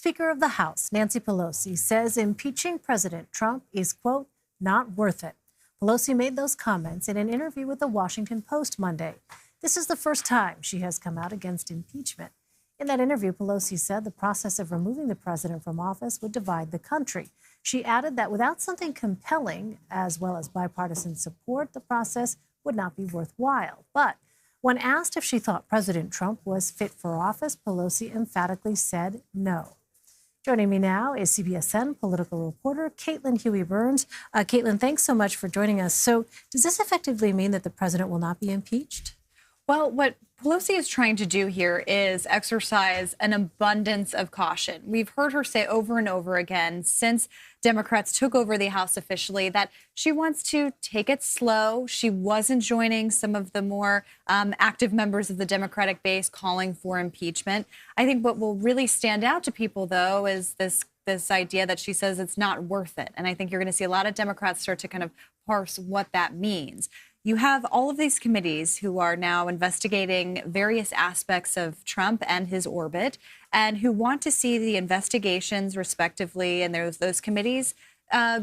Speaker of the House, Nancy Pelosi, says impeaching President Trump is, quote, not worth it. Pelosi made those comments in an interview with the Washington Post Monday. This is the first time she has come out against impeachment. In that interview, Pelosi said the process of removing the president from office would divide the country. She added that without something compelling, as well as bipartisan support, the process would not be worthwhile. But when asked if she thought President Trump was fit for office, Pelosi emphatically said no. Joining me now is CBSN political reporter Caitlin Huey-Burns. Caitlin, thanks so much for joining us. So does this effectively mean that the president will not be impeached? Well, what Pelosi is trying to do here is exercise an abundance of caution. We've heard her say over and over again since Democrats took over the House officially that she wants to take it slow. She wasn't joining some of the more active members of the Democratic base calling for impeachment. I think what will really stand out to people, though, is this idea that she says it's not worth it. And I think you're going to see a lot of Democrats start to kind of parse what that means. You have all of these committees who are now investigating various aspects of Trump and his orbit and who want to see the investigations respectively and those committees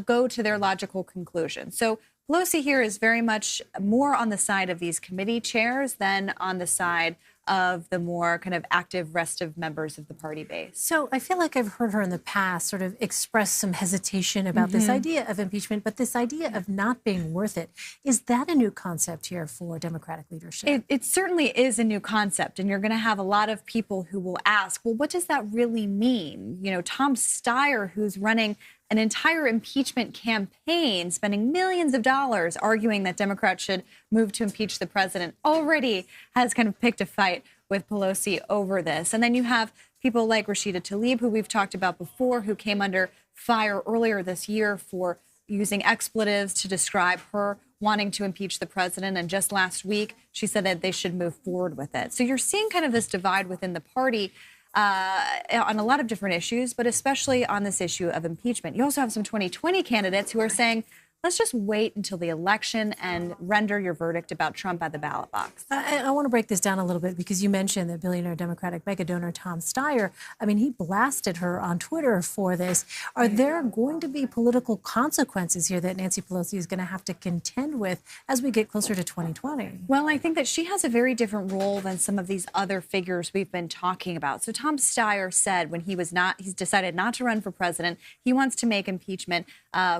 go to their logical conclusion. So Pelosi here is very much more on the side of these committee chairs than on the side of the more kind of active restive members of the party base. So I feel like I've heard her in the past sort of express some hesitation about this idea of impeachment, but this idea of not being worth it. Is that a new concept here for Democratic leadership? It certainly is a new concept. And you're going to have a lot of people who will ask, well, what does that really mean? You know, Tom Steyer, who's running an entire impeachment campaign, spending millions of dollars arguing that Democrats should move to impeach the president, already has kind of picked a fight with Pelosi over this. And then you have people like Rashida Tlaib, who we've talked about before, who came under fire earlier this year for using expletives to describe her wanting to impeach the president. And just last week, she said that they should move forward with it. So you're seeing kind of this divide within the party on a lot of different issues, but especially on this issue of impeachment. You also have some 2020 candidates who are saying, let's just wait until the election and render your verdict about Trump at the ballot box. I want to break this down a little bit because you mentioned the billionaire Democratic mega donor Tom Steyer. I mean, he blasted her on Twitter for this. Are there going to be political consequences here that Nancy Pelosi is going to have to contend with as we get closer to 2020? Well, I think that she has a very different role than some of these other figures we've been talking about. So Tom Steyer said when he's decided not to run for president, he wants to make impeachment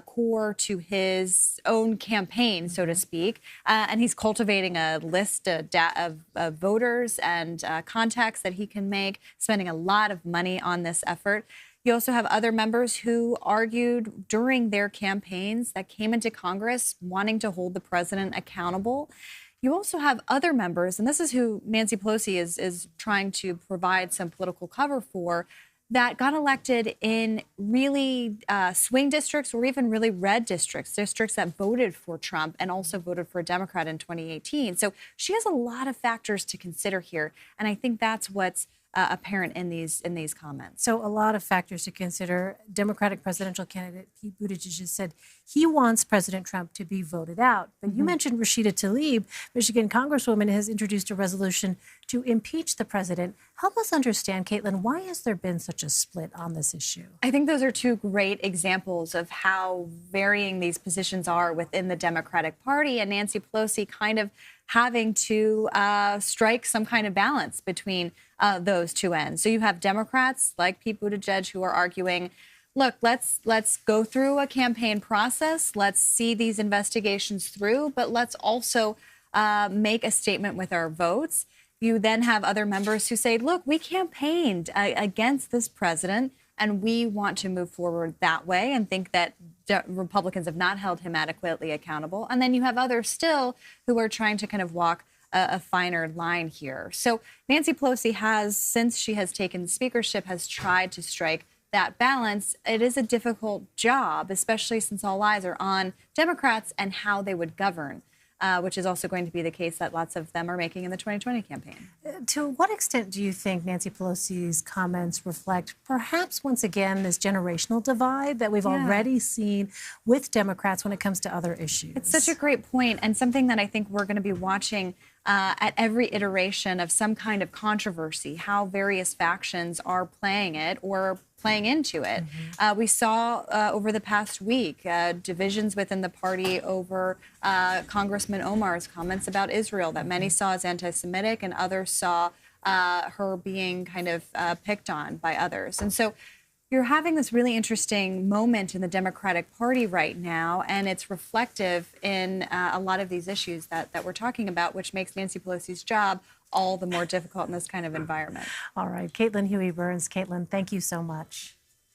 core to his own campaign, so to speak. And he's cultivating a list of voters and contacts that he can make, spending a lot of money on this effort. You also have other members who argued during their campaigns that came into Congress wanting to hold the president accountable. You also have other members, and this is who Nancy Pelosi is trying to provide some political cover for, that got elected in really swing districts or even really red districts that voted for Trump and also voted for a Democrat in 2018. So she has a lot of factors to consider here. And I think that's what's apparent in these comments. So a lot of factors to consider. Democratic presidential candidate Pete Buttigieg has said he wants President Trump to be voted out. But you mentioned Rashida Tlaib, Michigan Congresswoman, has introduced a resolution to impeach the president. Help us understand, Caitlin, why has there been such a split on this issue? I think those are two great examples of how varying these positions are within the Democratic Party, and Nancy Pelosi kind of having to strike some kind of balance between those two ends. So you have Democrats like Pete Buttigieg who are arguing, look, let's go through a campaign process. Let's see these investigations through, but let's also make a statement with our votes. You then have other members who say, look, we campaigned against this president and we want to move forward that way and think that Republicans have not held him adequately accountable. And then you have others still who are trying to kind of walk a finer line here. So Nancy Pelosi has, since she has taken the speakership, has tried to strike that balance. It is a difficult job, especially since all eyes are on Democrats and how they would govern. Which is also going to be the case that lots of them are making in the 2020 campaign. To what extent do you think Nancy Pelosi's comments reflect perhaps once again this generational divide that we've already seen with Democrats when it comes to other issues? It's such a great point, and something that I think we're going to be watching at every iteration of some kind of controversy, how various factions are playing it or playing into it. We saw over the past week divisions within the party over Congressman Omar's comments about Israel that many saw as anti-Semitic and others saw her being kind of picked on by others. And so you're having this really interesting moment in the Democratic Party right now, and it's reflective in a lot of these issues that we're talking about, which makes Nancy Pelosi's job all the more difficult in this kind of environment. All right, Caitlin Huey-Burns. Caitlin, thank you so much.